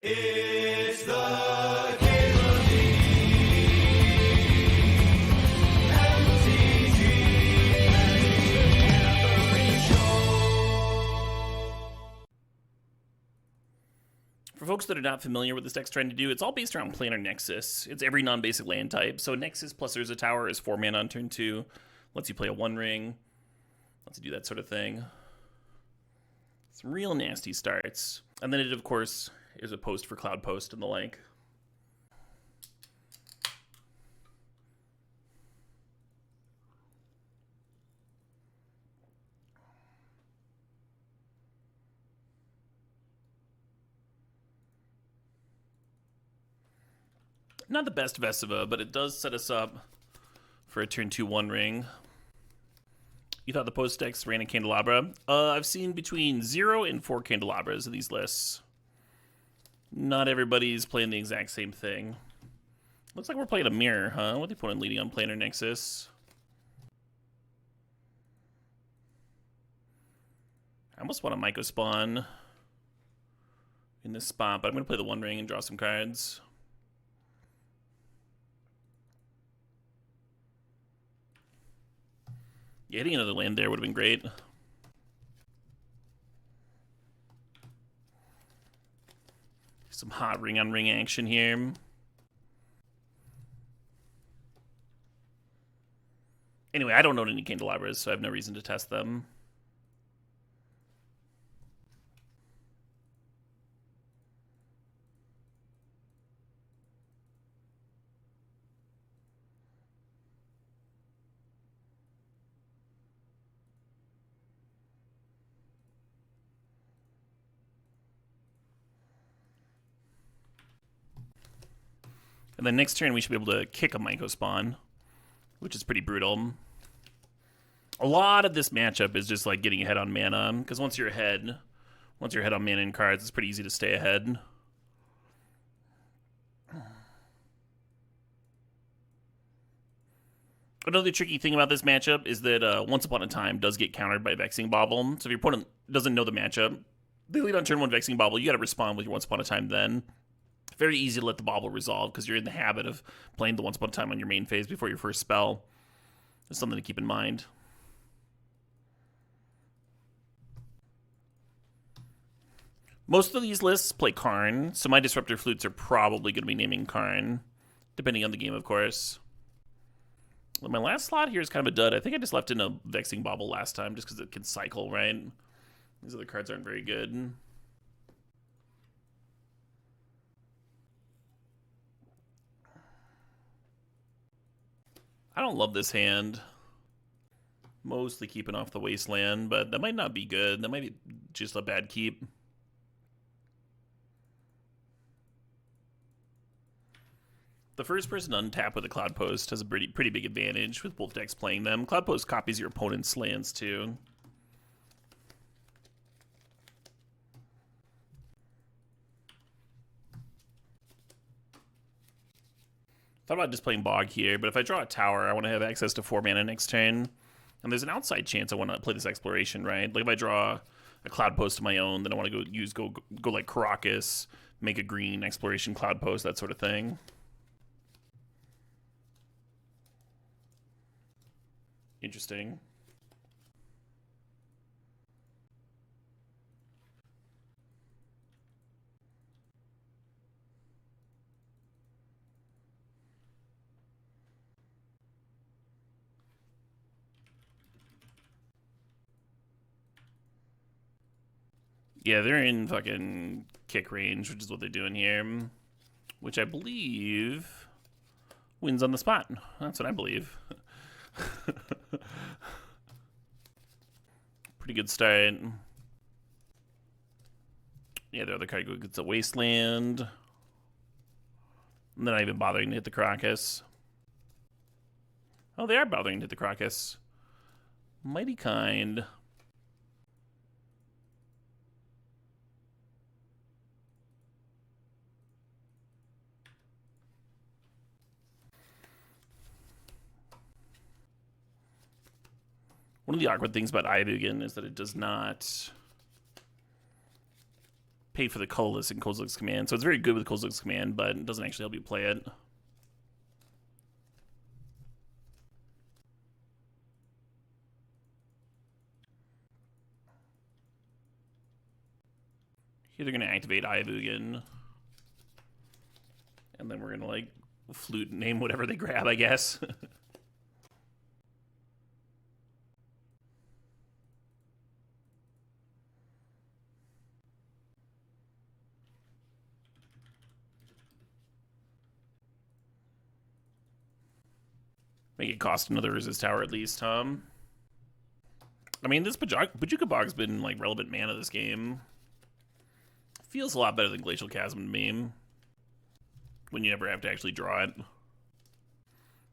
It's the Game of the MTGO Show. For folks that are not familiar with this deck's trying to do, it's all based around Planar Nexus. It's every non-basic land type. So Nexus plus Urza Tower is 4 mana on turn 2. Lets you play a 1-ring. Lets you do that sort of thing. Some real nasty starts. And then it, of course, is a post for Cloudpost and the like. Not the best Vesuva, but it does set us up for a turn 2 1-ring. You thought the post decks ran a Candelabra? I've seen between 0 and 4 Candelabras in these lists. Not everybody's playing the exact same thing. Looks like we're playing a mirror, huh? What are they putting leading on Planar Nexus? I almost want a Mycospawn in this spot, but I'm going to play the 1-ring and draw some cards. Yeah, hitting another land there would have been great. Some hot ring-on-ring action here. Anyway, I don't own any Candelabras, so I have no reason to test them. And then next turn, we should be able to kick a Mycospawn, which is pretty brutal. A lot of this matchup is just like getting ahead on mana, because once you're ahead on mana and cards, it's pretty easy to stay ahead. Another tricky thing about this matchup is that Once Upon a Time does get countered by Vexing Bauble. So if your opponent doesn't know the matchup, they lead on turn 1 Vexing Bauble, you got to respond with your Once Upon a Time then. Very easy to let the Bauble resolve because you're in the habit of playing the Once Upon a Time on your main phase before your first spell. That's something to keep in mind. Most of these lists play Karn, so my Disruptor Flutes are probably going to be naming Karn, depending on the game, of course. Well, my last slot here is kind of a dud. I think I just left in a Vexing Bauble last time just because it can cycle, right? These other cards aren't very good. I don't love this hand. Mostly keeping off the Wasteland, but that might not be good. That might be just a bad keep. The first person to untap with a Cloudpost has a pretty big advantage with both decks playing them. Cloudpost copies your opponent's lands too. Thought about just playing Bog here, but if I draw a tower, I want to have access to 4 mana next turn. And there's an outside chance I want to play this exploration, right? Like if I draw a Cloudpost of my own, then I want to go like Karakas, make a green exploration Cloudpost, that sort of thing. Interesting. Yeah, they're in fucking kick range, which is what they're doing here. Which I believe wins on the spot. That's what I believe. Pretty good start. Yeah, the other card gets a Wasteland. And they're not even bothering to hit the Karakas. Oh, they are bothering to hit the Karakas. Mighty kind. One of the awkward things about Eye of Ugin is that it does not pay for the colorless in Kozilek's command. So it's very good with Kozilek's command, but it doesn't actually help you play it. Here they're going to activate Eye of Ugin. And then we're going to, like, flute name whatever they grab, I guess. Make it cost another Urza's Tower at least, huh? I mean, this Bojuka Bog's been, like, relevant mana this game. Feels a lot better than Glacial Chasm to me. When you never have to actually draw it.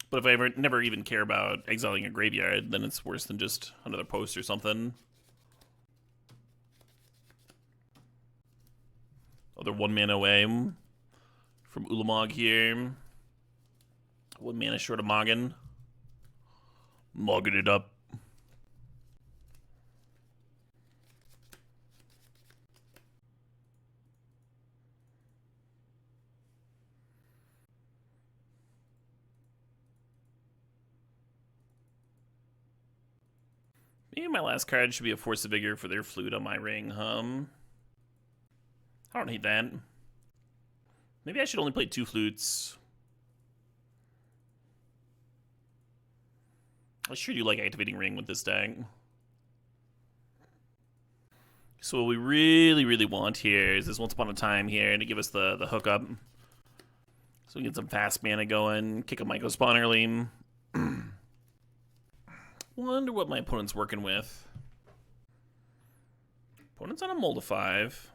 But if I never even care about exiling a graveyard, then it's worse than just another post or something. Oh, they're 1 mana away from Ulamog here. 1 mana short of Moggin. Mogging it up. Maybe my last card should be a Force of Vigor for their Flute on my ring, I don't hate that. Maybe I should only play 2 Flutes. I sure do like activating Ring with this deck. So what we really, really want here is this Once Upon a Time here to give us the hookup. So we get some fast mana going, kick a Mycospawn early. Wonder what my opponent's working with. Opponent's on a Mold of 5.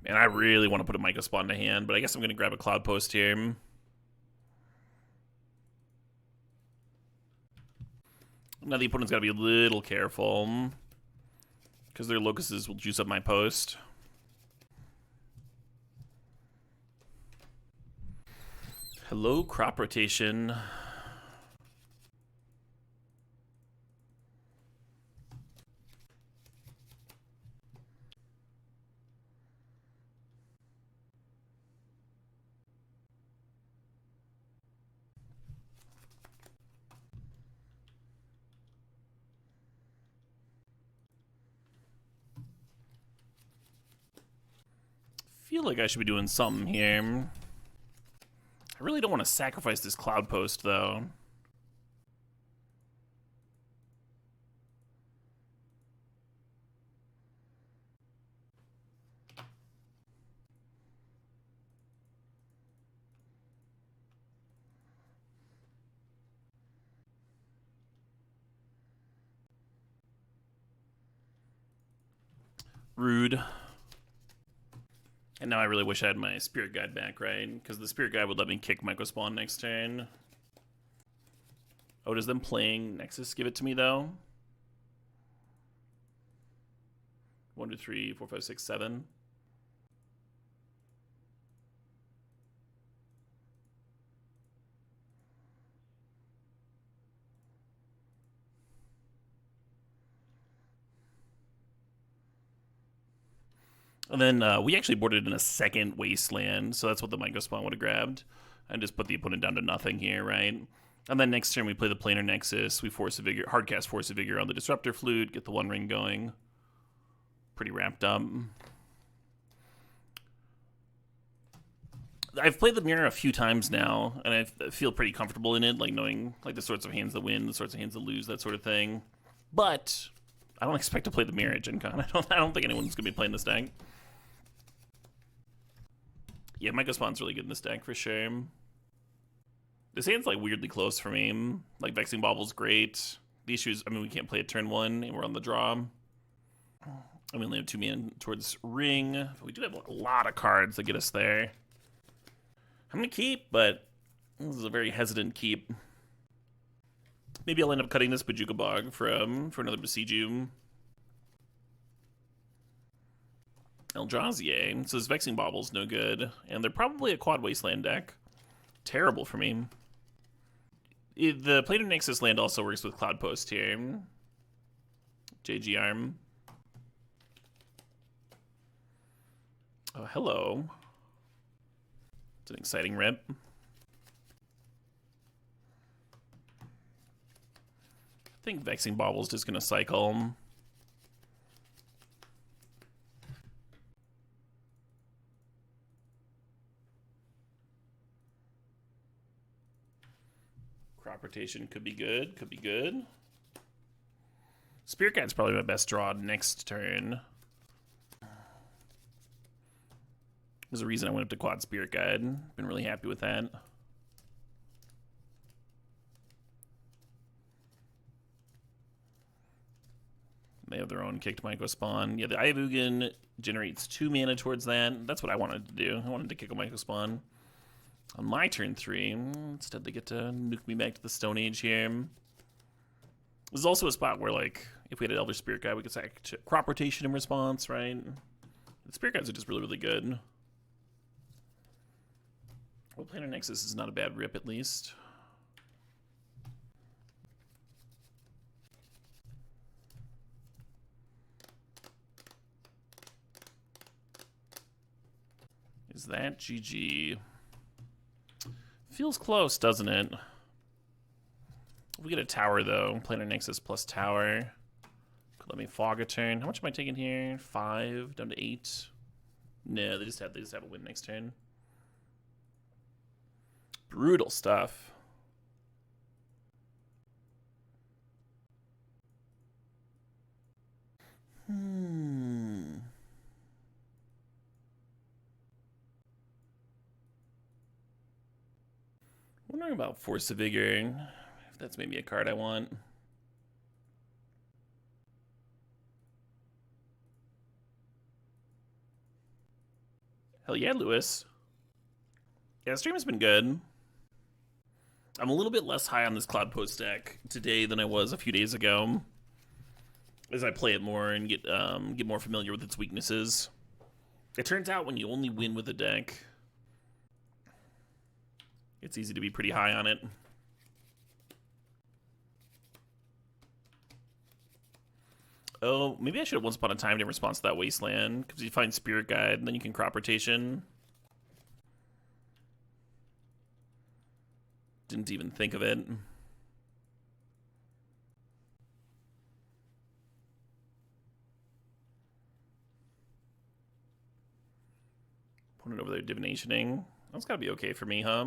Man, I really want to put a Mycospawn to hand, but I guess I'm going to grab a Cloudpost here. Now the opponent's got to be a little careful, because their locusts will juice up my post. Hello, crop rotation. Feel like I should be doing something here. I really don't want to sacrifice this Cloudpost, though. Rude. And now I really wish I had my Spirit Guide back, right? Because the Spirit Guide would let me kick Mycospawn next turn. Oh, does them playing Nexus give it to me, though? 1, 2, 3, 4, 5, 6, 7. And then we actually boarded in a second Wasteland, so that's what the Mycospawn would have grabbed. And just put the opponent down to nothing here, right? And then next turn we play the Planar Nexus, we Force of Vigor, hardcast Force of Vigor on the Disruptor Flute, get the 1 ring going. Pretty wrapped up. I've played the mirror a few times now, and I feel pretty comfortable in it, like knowing like the sorts of hands that win, the sorts of hands that lose, that sort of thing. But I don't expect to play the mirror at Gen Con. I don't think anyone's gonna be playing this deck. Yeah, Mycospawn's really good in this deck for sure. This hand's like weirdly close for me. Like Vexing Bauble's great. The issue is, I mean, we can't play at turn 1 and we're on the draw. And we only have 2 mana towards ring. We do have a lot of cards that get us there. I'm gonna keep, but this is a very hesitant keep. Maybe I'll end up cutting this Bojuka Bog for another Boseiju. Eldrazier. So this Vexing Bauble's no good. And they're probably a quad Wasteland deck. Terrible for me. The Planar Nexus land also works with Cloudpost here. JG Arm. Oh, hello. It's an exciting rip. I think Vexing Bauble is just going to cycle. Crop rotation could be good. Could be good. Spirit Guide's probably my best draw next turn. There's a reason I went up to quad Spirit Guide. Been really happy with that. They have their own kicked Mycospawn. Yeah, the Eye of Ugin generates 2 mana towards that. That's what I wanted to do. I wanted to kick a Mycospawn. On my turn 3, instead they get to nuke me back to the Stone Age here. This is also a spot where, like, if we had an Elvish Spirit Guide, we could sack crop rotation in response, right? The Spirit Guides are just really, really good. Well, Planar Nexus is not a bad rip, at least. Is that GG? Feels close, doesn't it? We get a tower, though. Planar Nexus plus tower. Let me fog a turn. How much am I taking here? 5 down to 8. No, they just have a win next turn. Brutal stuff. Wondering about Force of Vigor. If that's maybe a card I want. Hell yeah, Lewis. Yeah, the stream has been good. I'm a little bit less high on this Cloudpost deck today than I was a few days ago, as I play it more and get more familiar with its weaknesses. It turns out when you only win with a deck, it's easy to be pretty high on it. Oh, maybe I should have once upon a time in response to that Wasteland, because you find Spirit Guide and then you can crop rotation. Didn't even think of it. Opponent over there divinationing. That's gotta be okay for me, huh?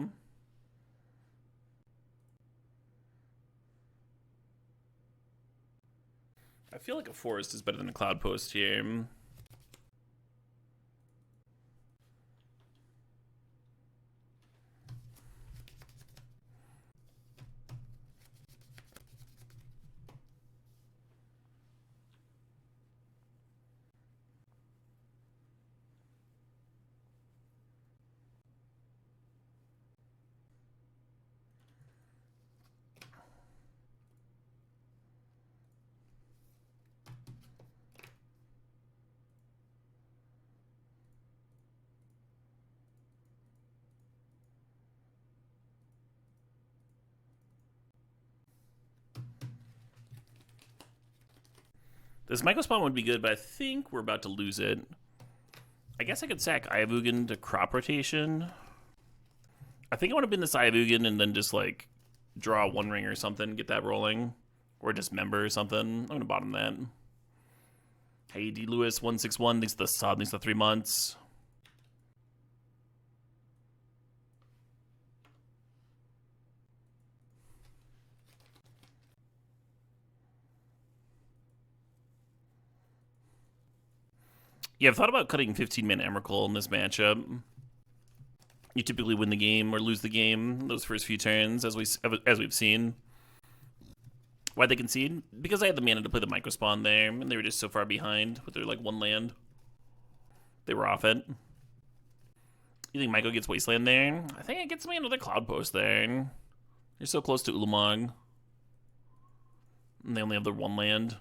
I feel like a forest is better than a Cloudpost here. This Mycospawn would be good, but I think we're about to lose it. I guess I could sack Eye of Ugin to crop rotation. I think I want to bin this Eye of Ugin and then just, like, draw 1 ring or something, get that rolling. Or Dismember or something. I'm going to bottom that. Hey, D. Lewis, 161, thanks to the sub, thanks to 3 months. Yeah, I've thought about cutting 15-man Emrakul in this matchup. You typically win the game or lose the game those first few turns, as we've seen. Why'd they concede? Because I had the mana to play the Mycospawn there, and they were just so far behind with their, like, 1 land. They were off it. You think Myco gets Wasteland there? I think it gets me another Cloudpost there. You're so close to Ulamog. And they only have their 1 land.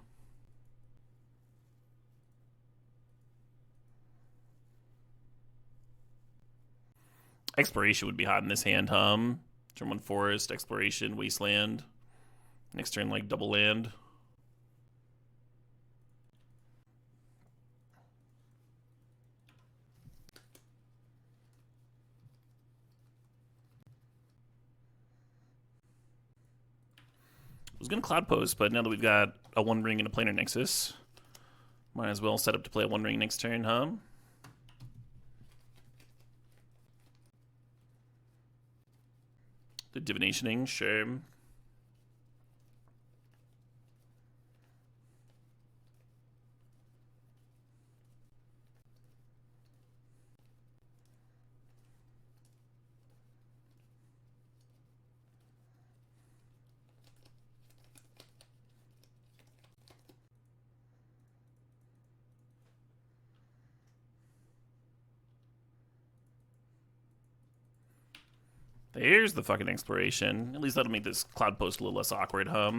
Exploration would be hot in this hand, Turn 1 Forest, Exploration, Wasteland. Next turn, like, double land. was going to Cloudpost, but now that we've got a One Ring and a Planar Nexus, might as well set up to play a One Ring next turn, huh? The Divinationing, sure. There's the fucking exploration. At least that'll make this Cloudpost a little less awkward, I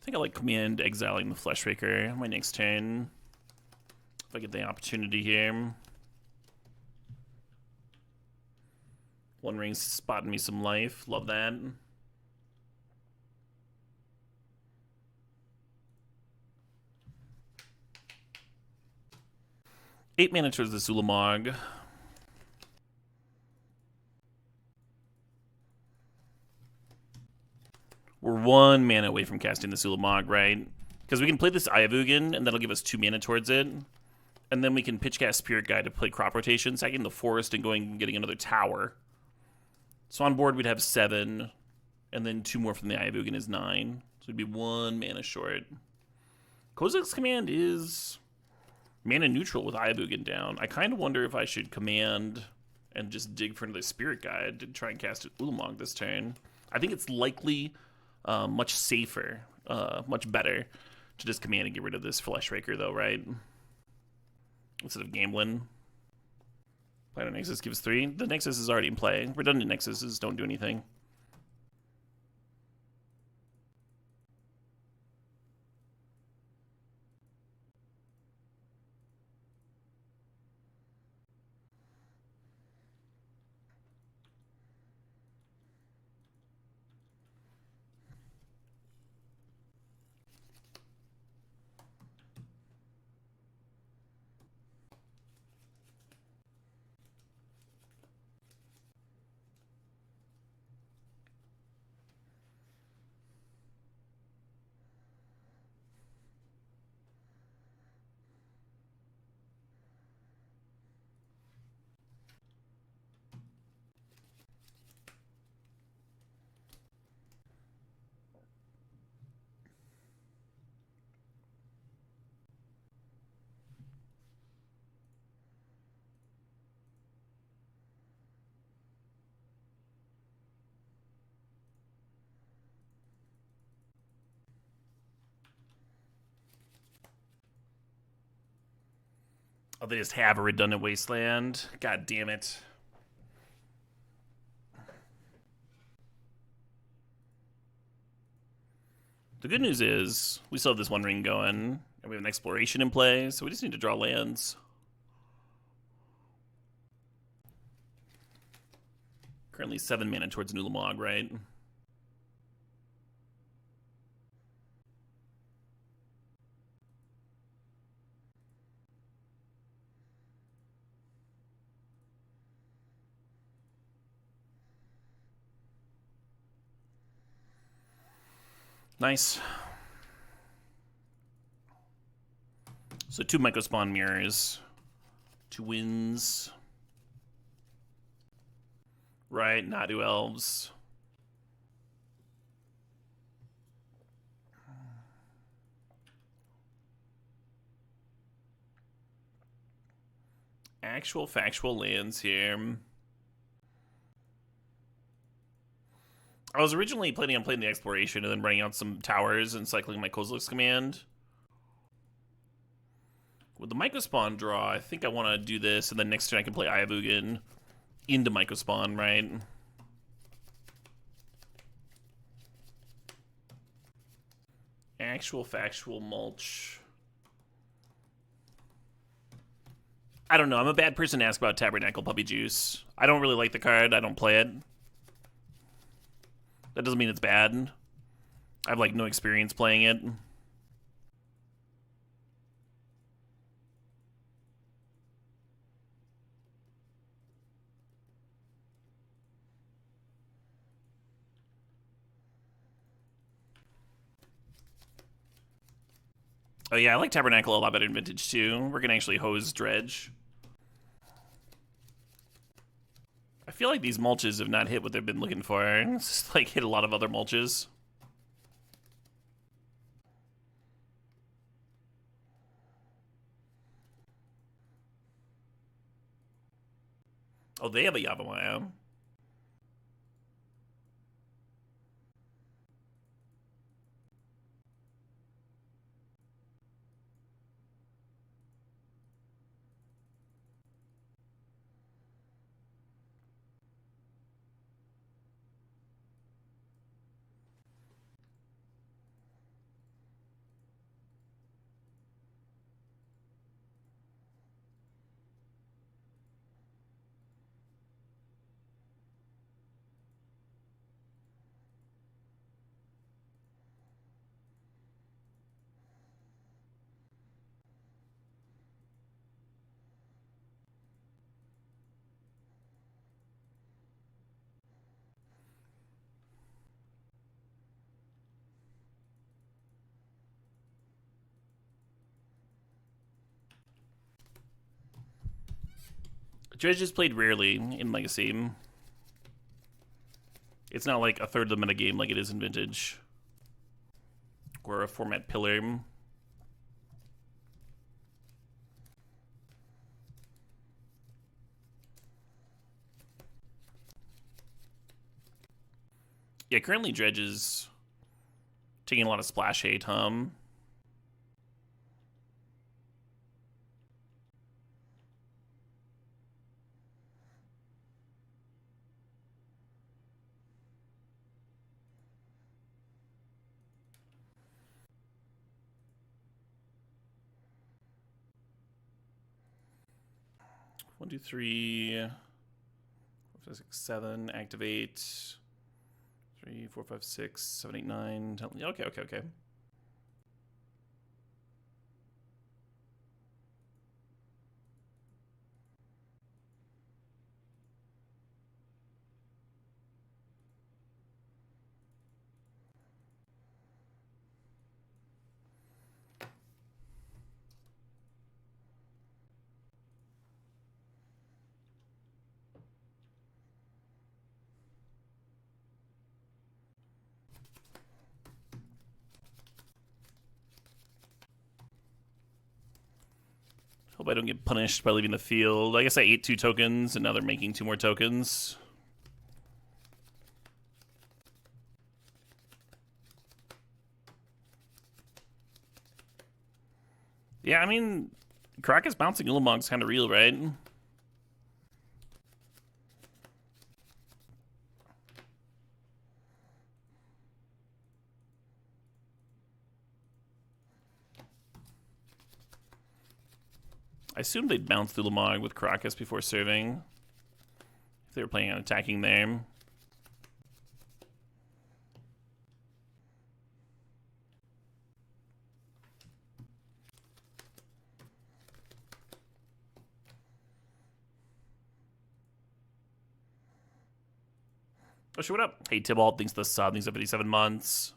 think I like command exiling the Fleshraker my next turn. If I get the opportunity here. One Ring's spotting me some life. Love that. Eight mana towards the Ulamog. We're 1 mana away from casting the Ulamog, right? Because we can play this Eye of Ugin, and that'll give us 2 mana towards it. And then we can pitch cast Spirit Guide to play crop rotation, sacking the forest and going and getting another tower. So on board we'd have 7, and then 2 more from the Eye of Ugin is 9. So it'd be 1 mana short. Kozilek's command is mana neutral with Eye of Ugin down. I kind of wonder if I should command and just dig for another Spirit Guide to try and cast Ulamog this turn. I think it's likely much safer, much better to just command and get rid of this Fleshraker though, right? Instead of gambling. Planar Nexus gives 3. The Nexus is already in play. Redundant Nexuses don't do anything. Oh, they just have a redundant Wasteland. God damn it. The good news is we still have this One Ring going, and we have an exploration in play, so we just need to draw lands. Currently 7 mana towards an Ulamog, right? Nice. So 2 Mycospawn mirrors. 2 wins. Right, not 2 elves. Actual factual lands here. I was originally planning on playing the exploration and then running out some towers and cycling my Kozilek's command. With the Mycospawn draw, I think I want to do this, and then next turn I can play Eye of Ugin into Mycospawn, right? Actual factual mulch. I don't know. I'm a bad person to ask about Tabernacle Puppy Juice. I don't really like the card. I don't play it. That doesn't mean it's bad. I have, like, no experience playing it. Oh yeah, I like Tabernacle a lot better in Vintage too. We're gonna actually hose Dredge. I feel like these mulches have not hit what they've been looking for. It's just like hit a lot of other mulches. Oh, they have a Yavimaya. Dredge is played rarely in Legacy. It's not like a third of the metagame like it is in Vintage. Or a format pillar. Yeah, currently Dredge is taking a lot of splash hate, 1, 2, 3, 4, 5, 6, 7, activate. 3, 4, 5, 6, 7, 8, 9, 10. Okay. Hope I don't get punished by leaving the field. I guess I ate 2 tokens, and now they're making 2 more tokens. Yeah, I mean, Karakas bouncing Ulamog's kind of real, right? I assumed they'd bounce through Ulamog with Karakas before serving. If they were planning on attacking there. Oh, shit, what up? Hey, Tybalt thinks the sub thinks 57 months.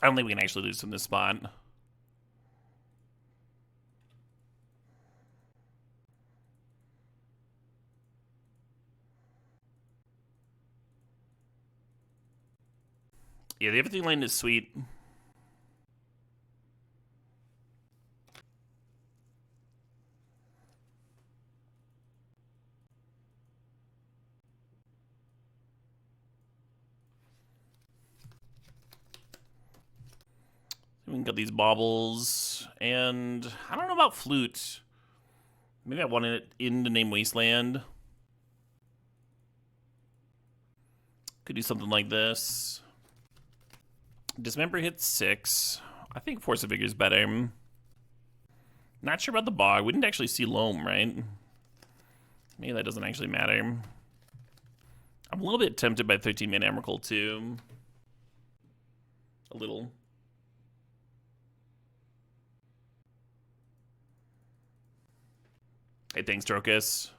I don't think we can actually lose from this spot. Yeah, the everything lane is sweet. We can get these baubles. And I don't know about Flute. Maybe I want it in the name Wasteland. Could do something like this. Dismember hits 6. I think Force of Vigor is better. Not sure about the Bog. We didn't actually see Loam, right? Maybe that doesn't actually matter. I'm a little bit tempted by 13-man Emrakul too. A little. Hey, thanks, Drokus.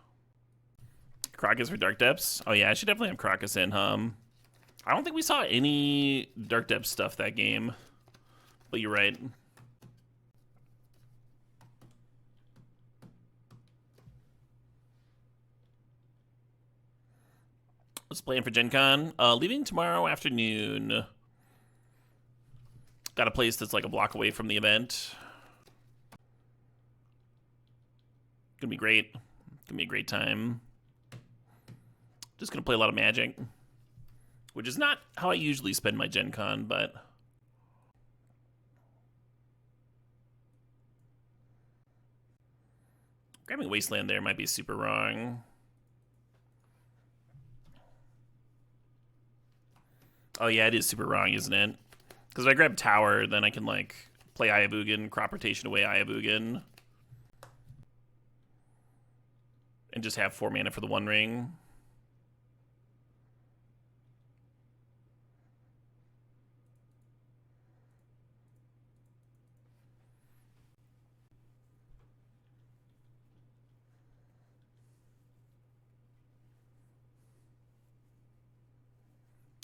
Karakas for Dark Depths? Oh, yeah, I should definitely have Karakas in, I don't think we saw any Dark Depths stuff that game. But you're right. Let's plan for Gen Con. Leaving tomorrow afternoon. Got a place that's like a block away from the event. Gonna be great. Gonna be a great time. Just gonna play a lot of Magic. Which is not how I usually spend my Gen Con, but... Grabbing Wasteland there might be super wrong. Oh yeah, it is super wrong, isn't it? Because if I grab Tower, then I can, like, play Eye of Ugin, crop rotation away Eye of Ugin. And just have 4 mana for the 1 ring.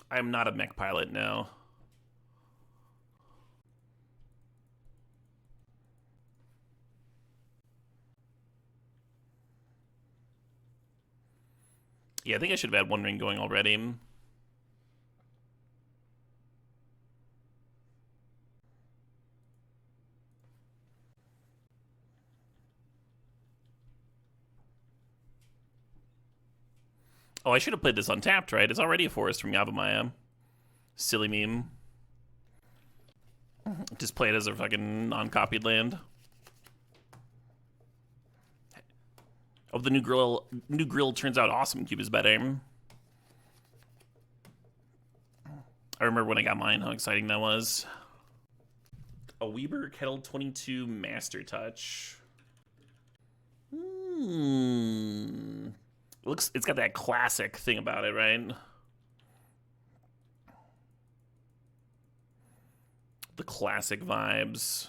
I'm not a mech pilot now. Yeah, I think I should have had 1 ring going already. Oh, I should have played this untapped, right? It's already a forest from Yavimaya. Silly meme. Just play it as a fucking non-copied land. Oh, the new grill turns out awesome. Cube is better. I remember when I got mine, how exciting that was. A Weber Kettle 22 Master Touch. It's got that classic thing about it, right? The classic vibes.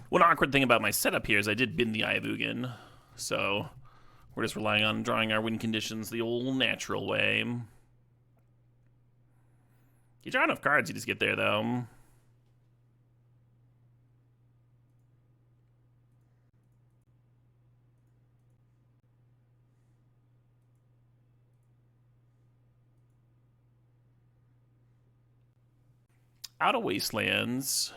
One awkward thing about my setup here is I did bin the Eye of Ugin, so we're just relying on drawing our win conditions the old natural way. You draw enough cards, you just get there, though. Out of Wastelands.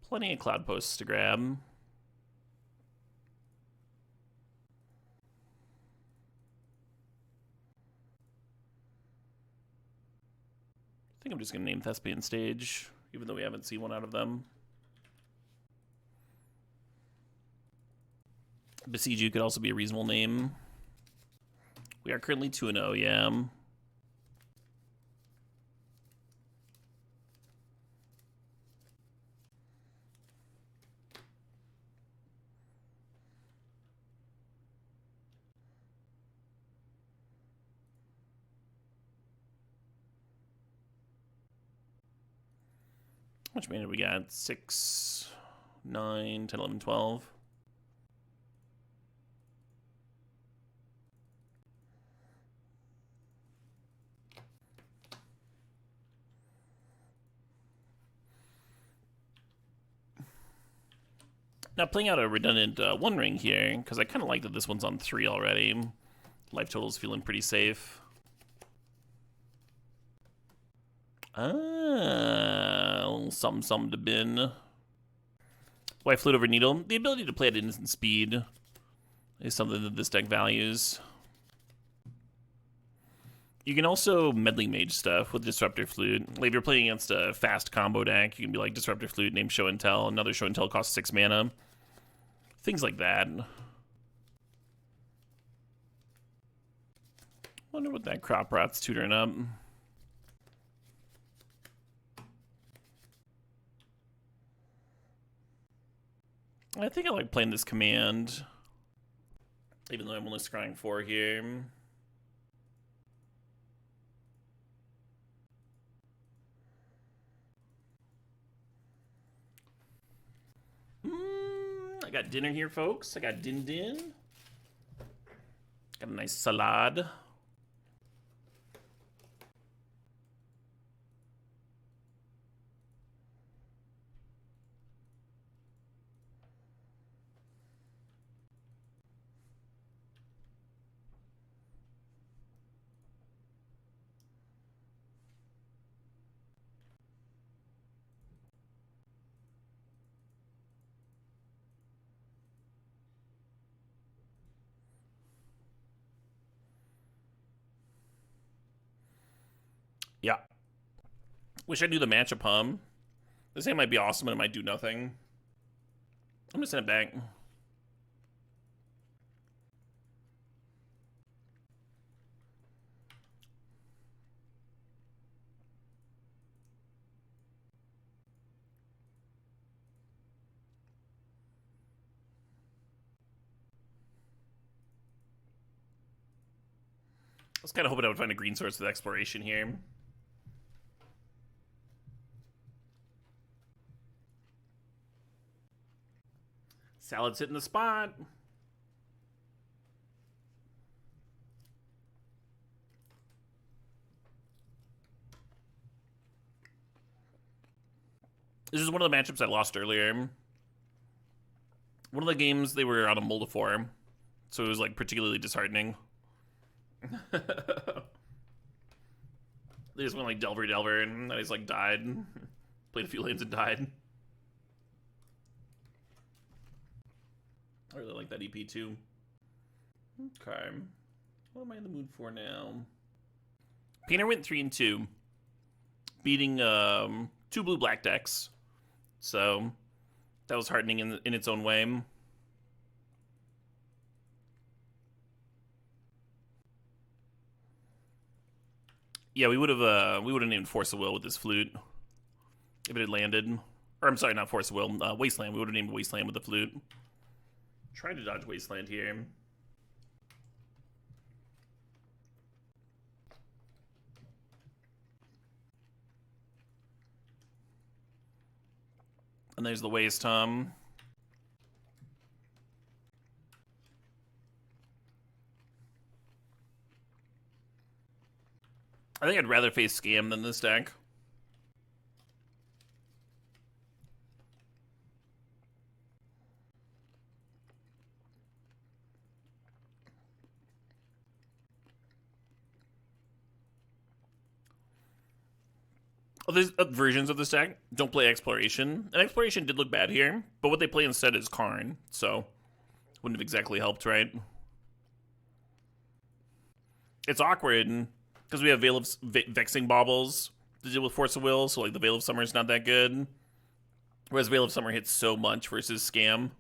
Plenty of Cloudposts to grab. I think I'm just going to name Thespian Stage, even though we haven't seen one out of them. Boseiju could also be a reasonable name. We are currently 2-0, yeah. How much mana we got? 6, 9, 10, 11, 12. Now, playing out a redundant 1 ring here, because I kind of like that this one's on 3 already. Life total's feeling pretty safe. Something to bin. Why Flute over Needle? The ability to play at instant speed is something that this deck values. You can also Meddling Mage stuff with Disruptor Flute. Like if you're playing against a fast combo deck, you can be like Disruptor Flute, name Show and Tell. Another Show and Tell costs 6 mana. Things like that. Wonder what that Crop Rot's tutoring up. I think I like playing this command, even though I'm only scrying 4 here. I got dinner here, folks. I got din. Got a nice salad. Yeah. Wish I knew the matchup hum. This hand might be awesome and it might do nothing. I'm gonna send it back. I was kind of hoping I would find a green source with exploration here. Salad's hitting the spot. This is one of the matchups I lost earlier. One of the games they were on a Moldiform, so it was like particularly disheartening. They just went like Delver, and I just like died. Played a few lanes and died. I really like that EP too. Okay. What am I in the mood for now? Painter went 3-2. Beating 2 blue-black decks. So that was heartening in its own way. Yeah, we would have named Force of Will with this flute if it had landed. Or I'm sorry, not Force of Will, Wasteland. We would have named Wasteland with the flute. Trying to dodge Wasteland here. And there's the Waste hum. I think I'd rather face Scam than this deck. There's versions of this deck don't play Exploration. And Exploration did look bad here, but what they play instead is Karn, so wouldn't have exactly helped, right? It's awkward because we have Veil of Vexing Baubles to deal with Force of Will, so like the Veil of Summer is not that good. Whereas Veil of Summer hits so much versus Scam.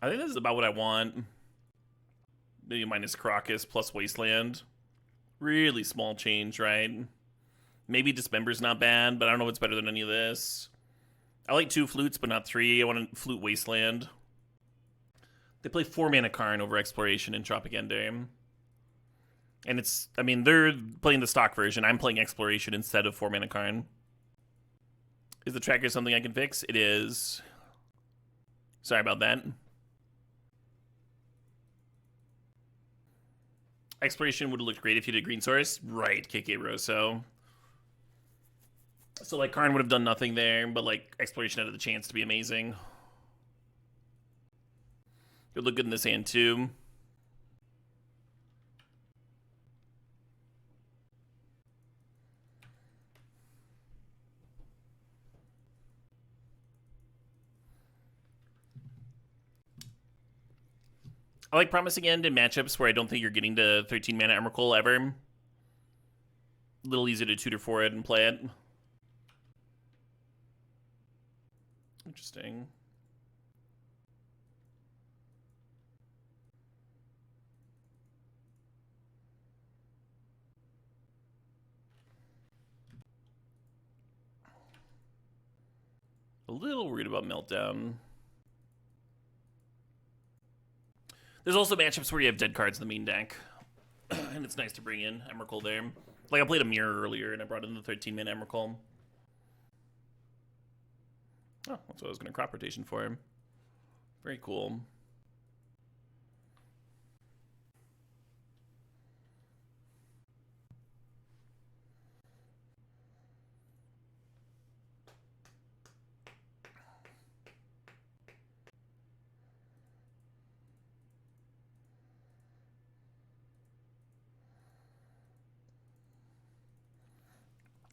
I think this is about what I want. Maybe minus Karakas plus Wasteland. Really small change, right? Maybe Dismember's not bad, but I don't know if it's better than any of this. I like 2 flutes, but not 3. I want to flute Wasteland. They play 4 mana Karn over Exploration and Tropic Ender. And it's, I mean, they're playing the stock version. I'm playing Exploration instead of 4 mana Karn. Is the tracker something I can fix? It is. Sorry about that. Exploration would have looked great if you did green source. Right, KK Rosso. So, like, Karn would have done nothing there, but, like, Exploration had the chance to be amazing. It would look good in this hand, too. I like Promising End in matchups where I don't think you're getting to 13 mana Emrakul ever. A little easier to tutor for it and play it. Interesting. A little worried about Meltdown. There's also matchups where you have dead cards in the main deck. And it's nice to bring in Emrakul there. Like, I played a Mirror earlier, and I brought in the 13-mana Emrakul. Oh, that's what I was going to crop rotation for him. Very cool.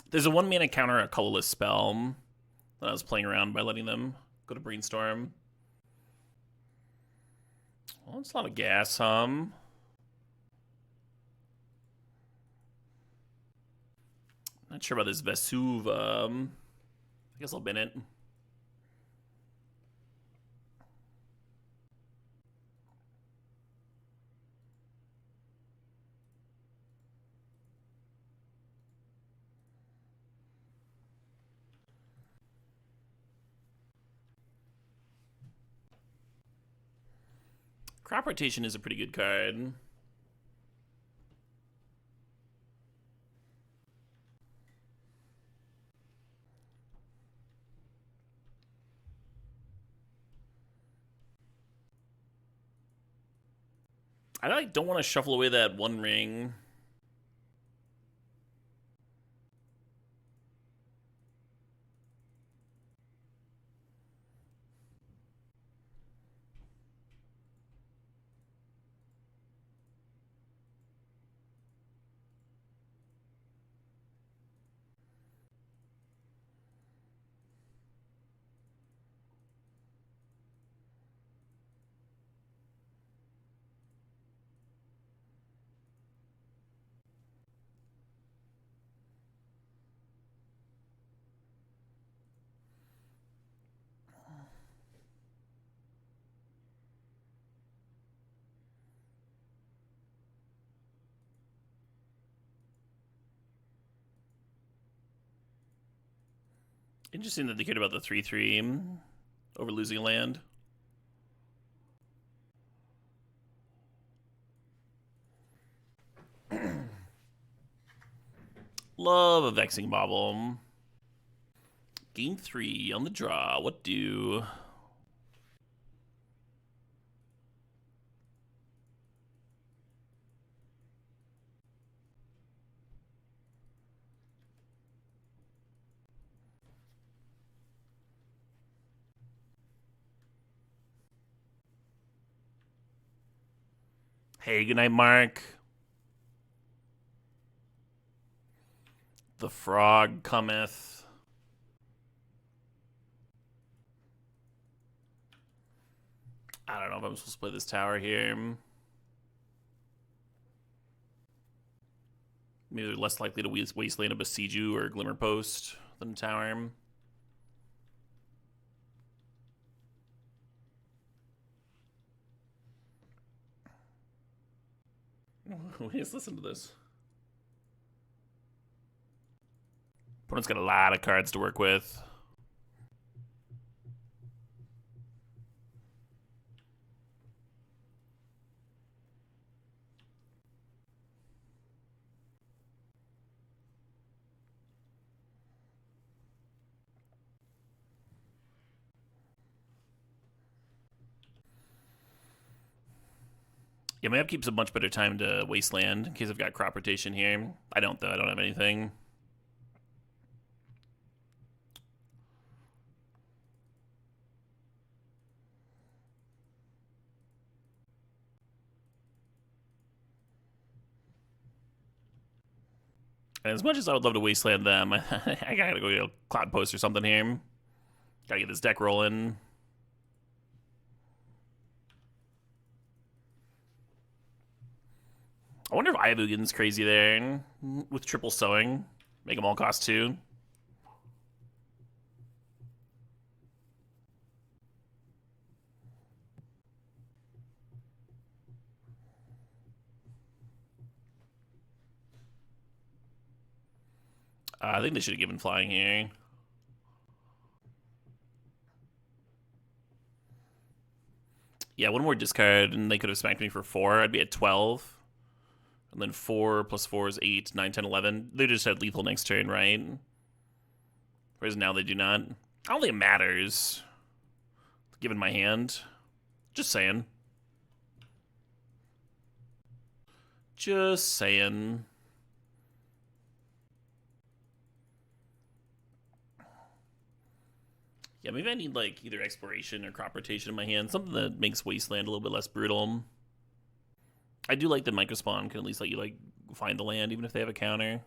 There's a 1-mana counter, a colorless spell that I was playing around by letting them go to Brainstorm. Well, it's a lot of gas, Not sure about this Vesuva. I guess I'll bin it. Crop Rotation is a pretty good card. I don't want to shuffle away that one ring. Interesting that they cared about the 3/3 over losing a land. Love a Vexing Bauble. Game 3 on the draw. What do? Hey, good night, Mark. The frog cometh. I don't know if I'm supposed to play this tower here. Maybe they're less likely to Wasteland a Boseiju or Glimmerpost than a tower. Let's listen to this. Opponent's got a lot of cards to work with. Yeah, my app keeps a much better time to Wasteland in case I've got crop rotation here. I don't, though. I don't have anything. And as much as I would love to Wasteland them, I gotta go get a Cloudpost or something here. Gotta get this deck rolling. I wonder if Eye of Ugin's crazy there with triple sowing. Make them all cost 2. I think they should have given flying here. Yeah, one more discard, and they could have smacked me for 4. I'd be at 12. And then 4 plus 4 is 8, 9, 10, 11. They just had lethal next turn, right? Whereas now they do not. I don't think it matters, given my hand. Just saying. Just saying. Yeah, maybe I need, like, either exploration or crop rotation in my hand. Something that makes Wasteland a little bit less brutal. I do like that Mycospawn can at least let you, like, find the land, even if they have a counter.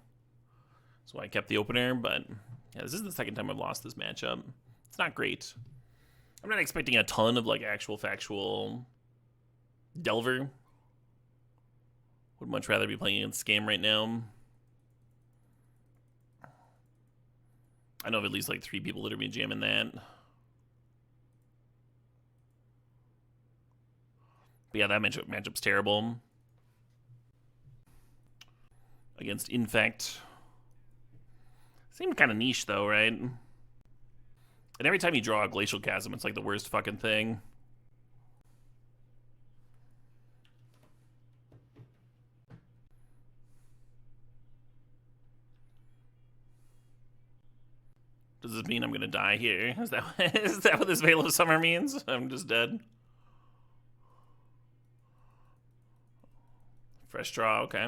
That's why I kept the opener, but... yeah, this is the second time I've lost this matchup. It's not great. I'm not expecting a ton of, like, actual factual Delver. Would much rather be playing against Scam right now. I know of at least like 3 people that are be jamming that. But yeah, that matchup's terrible. Against Infect. Seemed kind of niche though, right? And every time you draw a Glacial Chasm, it's like the worst fucking thing. Does this mean I'm gonna die here? Is that what this Veil of Summer means? I'm just dead. Fresh draw, okay.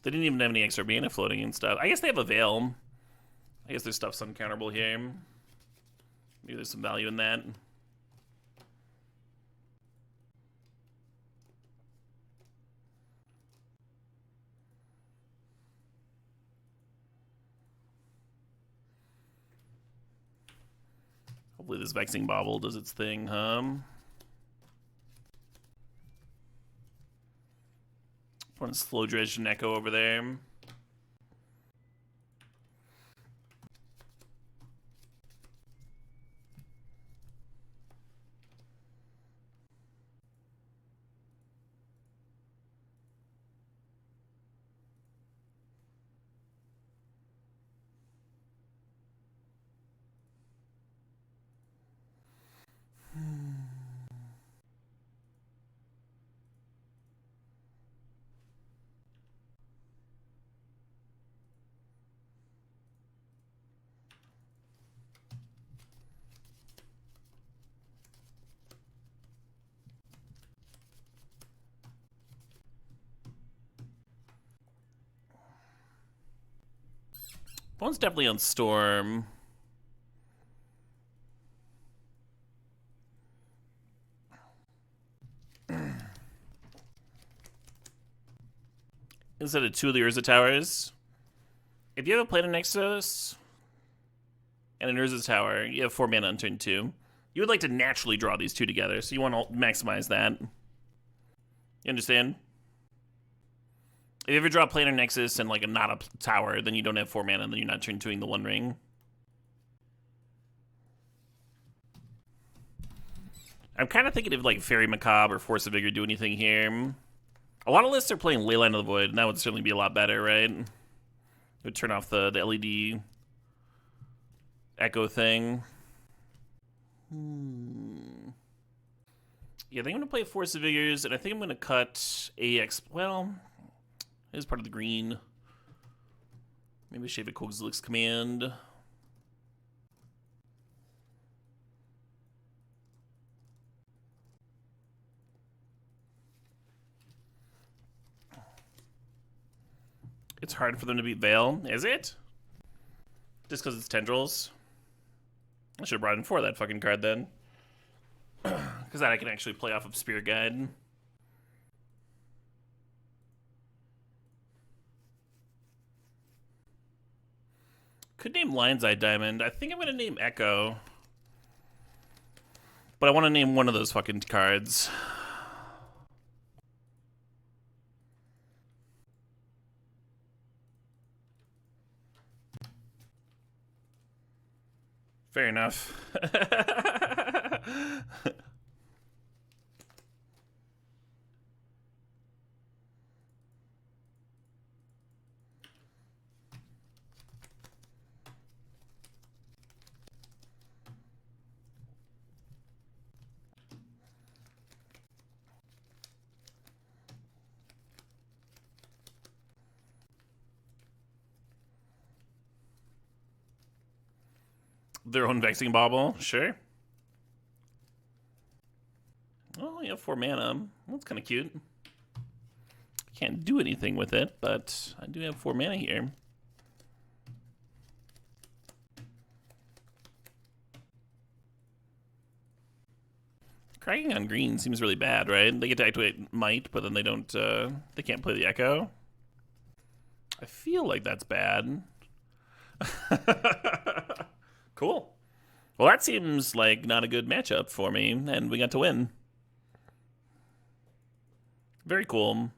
They didn't even have any extra mana floating and stuff. I guess they have a Veil. I guess there's stuff's uncounterable here. Maybe there's some value in that. Hopefully this Vexing Bauble does its thing, One slow dredge and echo over there. One's definitely on Storm. Instead of 2 of the Urza towers. If you have a Planar Nexus and an Urza tower, you have 4 mana on turn 2. You would like to naturally draw these 2 together, so you want to maximize that. You understand? If you ever draw a Planar Nexus and like not a tower, then you don't have 4 mana, then you're not turn 2ing the One Ring. I'm kind of thinking if like Faerie Macabre or Force of Vigor do anything here. A lot of lists are playing Leyline of the Void, and that would certainly be a lot better, right? It would turn off the LED echo thing. Yeah, I think I'm going to play Force of Vigors, and I think I'm going to cut AX. Well, it is part of the green. Maybe shave a Kozilek's command. It's hard for them to beat Veil, is it? Just because it's tendrils? I should have brought in 4 of that fucking card then. Because that I can actually play off of Spirit Guide. Could name Lion's Eye Diamond. I think I'm going to name Echo. But I want to name one of those fucking cards. Fair enough. Their own Vexing Bauble, sure. Oh, you have 4 mana. That's kind of cute. Can't do anything with it, but I do have 4 mana here. Cracking on green seems really bad, right? They get to activate Might, but then they don't. They can't play the Echo. I feel like that's bad. Cool. Well, that seems like not a good matchup for me, and we got to win. Very cool.